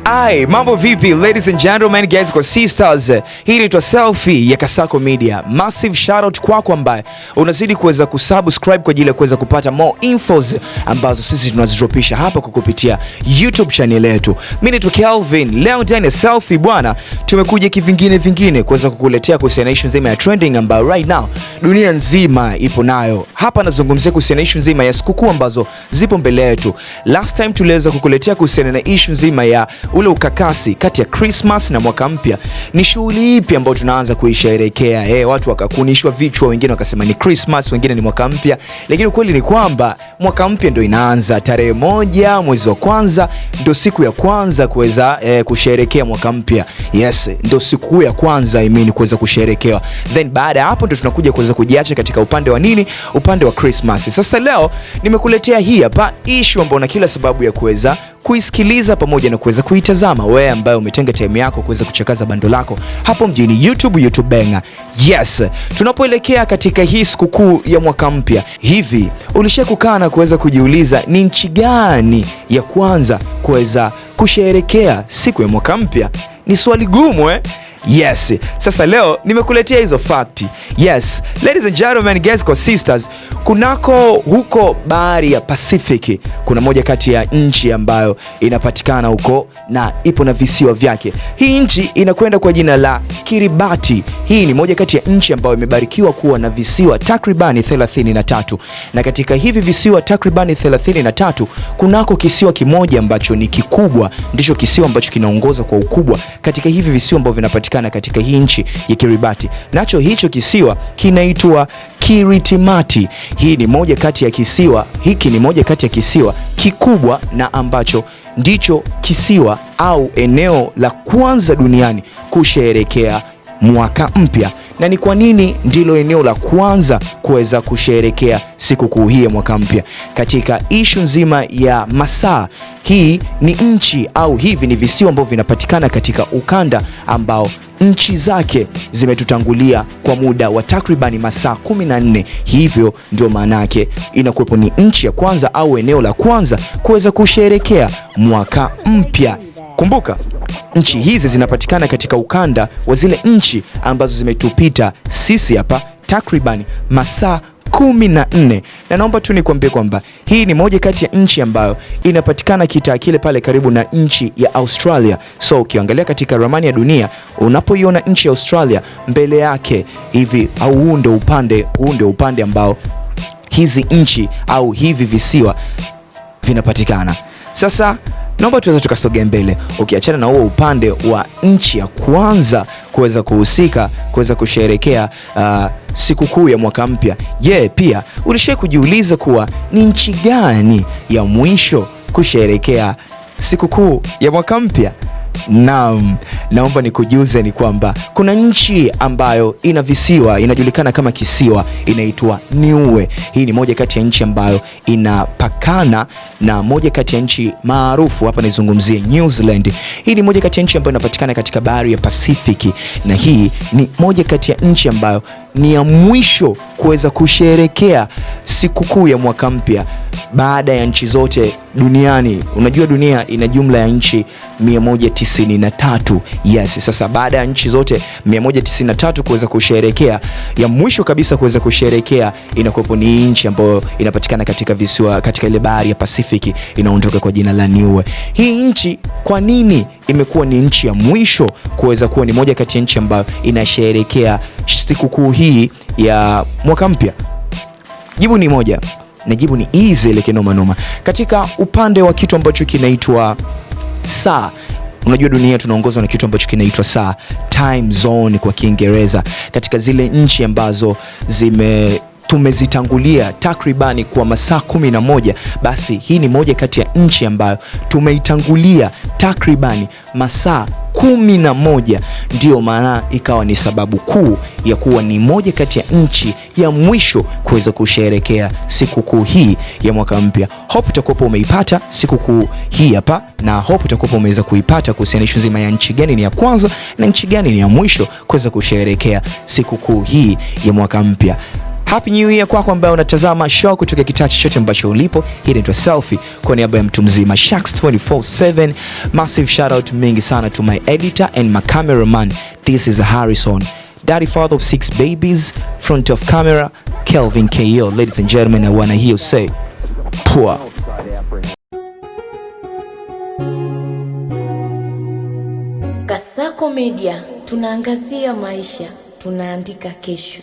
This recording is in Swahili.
Ai, mambo vipi ladies and gentlemen, guys kwa sisters. Hii ni selfie ya Kasako Media. Massive shout out kwako ambaye unazidi kuweza kusubscribe kwa ajili ya kuweza kupata more infos ambazo sisi tunazidropisha hapa kwa kupitia YouTube channel yetu. Mimi ni Kelvin. Leo ndani ya selfie bwana, tumekuja kivingine kuweza kukuletea kuhusiana na issue nzima ya trending ambayo right now dunia nzima ipo nayo. Hapa nazungumzia kuhusiana na issue nzima ya sikukuu ambazo zipo mbele yetu. Last time tuliweza kukuletea kuhusiana na issue nzima ya ule ukakasi kati ya Christmas na mwaka mpya. Ni shughuli ipi ambayo tunaanza kuisherehekea? Watu wakakunishwa vichwa, wengine wakasema ni Christmas, wengine ni mwaka mpya. Lakini ukweli ni kwamba mwaka mpya ndio inaanza tarehe 1 mwezi wa kwanza, ndio siku ya kwanza kuweza kusherehekea mwaka mpya. Yes, ndio siku ya kwanza kuweza kusherehekewa. Then baada ya hapo ndio tunakuja kuweza kujiacha katika upande wa nini? Upande wa Christmas. Sasa leo nimekuletea hii hapa issue ambayo na kila sababu ya kuweza kuisikiliza pamoja na kuweza kuitazama wewe ambaye umetenga time yako kuweza kuchakaza bando lako hapo mjini YouTube Benga. Yes, tunapoelekea katika hii sikukuu ya mwaka mpya, hivi ulishakukaa na kuweza kujiuliza ni nchi gani ya kwanza kuweza kusherehekea siku ya mwaka mpya? Ni swali gumu Yes, sasa leo nimekuletea hizo fact. Yes, ladies and gentlemen, guys kwa sisters, kunako huko bahari ya Pacific kuna moja kati ya nchi ambayo inapatikana huko na ipo na visiwa vyake. Hii nchi inakwenda kwa jina la Kiribati. Hii ni moja kati ya nchi ambayo imebarikiwa kuwa na visiwa takribani 33. Na katika hivi visiwa takribani 33 kunako kisiwa kimoja ambacho ni kikubwa, ndicho kisiwa ambacho kinaongoza kwa ukubwa katika hivi visiwa ambavyo vinapatikana katika hii nchi ya Kiribati. Nacho hicho kisiwa kinaitwa Kiritimati. Hii ni moja kati ya kisiwa, hiki ni moja kati ya kisiwa kikubwa na ambacho ndicho kisiwa au eneo la kwanza duniani kusherehekea mwaka mpya. Na ni kwa nini ndilo eneo la kwanza kuweza kusherehekea sikukuu hii ya mwaka mpya? Katika issue nzima ya masaa, hii ni nchi au hivi ni visiwa ambavyo vinapatikana katika ukanda ambao nchi zake zimetutangulia kwa muda wa takribani masaa 14. Hivyo ndio maana yake inakuwepo ni nchi ya kwanza au eneo la kwanza kuweza kusherehekea mwaka mpya. Kumbuka, nchi hizi zinapatikana katika ukanda wa zile nchi ambazo zimetupita sisi hapa takribani masaa 14. Na naomba tu nikwambie kwamba hii ni moja kati ya nchi ambayo inapatikana kitaa kile pale karibu na nchi ya Australia. So ukiangalia katika ramani ya dunia, unapoiona nchi ya Australia mbele yake hivi, au huu ndio upande ambao hizi nchi au hivi visiwa vinapatikana. Sasa naomba tuweze tukasogea mbele. Ukiachana na huo upande wa nchi ya kwanza kuweza kuhusika kuweza kusherehekea sikukuu ya mwaka mpya, pia ulishawahi kujiuliza kuwa ni nchi gani ya mwisho kusherehekea sikukuu ya mwaka mpya? Naomba nikujuze ni kwamba kuna nchi ambayo ina visiwa, inajulikana kama kisiwa, inaitwa Niue. Hii ni moja kati ya nchi ambayo inapakana na moja kati ya nchi maarufu hapa nizungumzie New Zealand. Hii ni moja kati ya nchi ambayo inapatikana katika bahari ya Pacific, na hii ni moja kati ya nchi ambayo ni ya mwisho kuweza kusherehekea sikukuu ya mwaka mpya baada ya nchi zote duniani. Unajua dunia ina jumla ya nchi 193. Yes, sasa baada ya nchi zote 193 kuweza kusherehekea, ya mwisho kabisa kuweza kusherehekea inakuwa ni nchi ambayo inapatikana katika visiwa katika ile bahari ya Pacific, inaondoka kwa jina la Niue. Hii nchi kwa nini imekuwa ni nchi ya mwisho kuweza kuwa ni moja kati ya nchi ambayo inasherehekea sikukuu hii ya mwaka mpya? Jibu ni moja, na jibu ni easy ile kinoma. Katika upande wa kitu ambacho kinaitwa saa, unajua dunia tunaongozwa na kitu ambacho kinaitwa saa, time zone kwa Kiingereza. Katika zile nchi ambazo tumezitangulia takribani kwa masaa 11, basi hii ni moja kati ya nchi ambayo tumeitangulia takribani masaa 11. Ndio maana ikawa ni sababu kuu ya kuwa ni moja kati ya nchi ya mwisho kuweza kusherehekea sikukuu hii ya mwaka mpya. Hope utakuwa umeipata sikukuu hii hapa, na hope utakuwa umeweza kuipata kuhusiana na nzima ya nchi gani ni ya kwanza na nchi gani ni ya mwisho kuweza kusherehekea sikukuu hii ya mwaka mpya. Happy New Year kwako ambaye unatazama show kutoka kitaa chochote ambacho ulipo. Hii inaitwa Selfie kwa niaba ya mtu mzima Shax 24/7. Massive shout out mingi sana to my editor and my cameraman. This is Harrison, daddy father of 6 babies, front of camera Kelvin KO. Ladies and gentlemen, I wanna hear you say poor. Kasako Media, tunaangazia maisha, tunaandika kesho.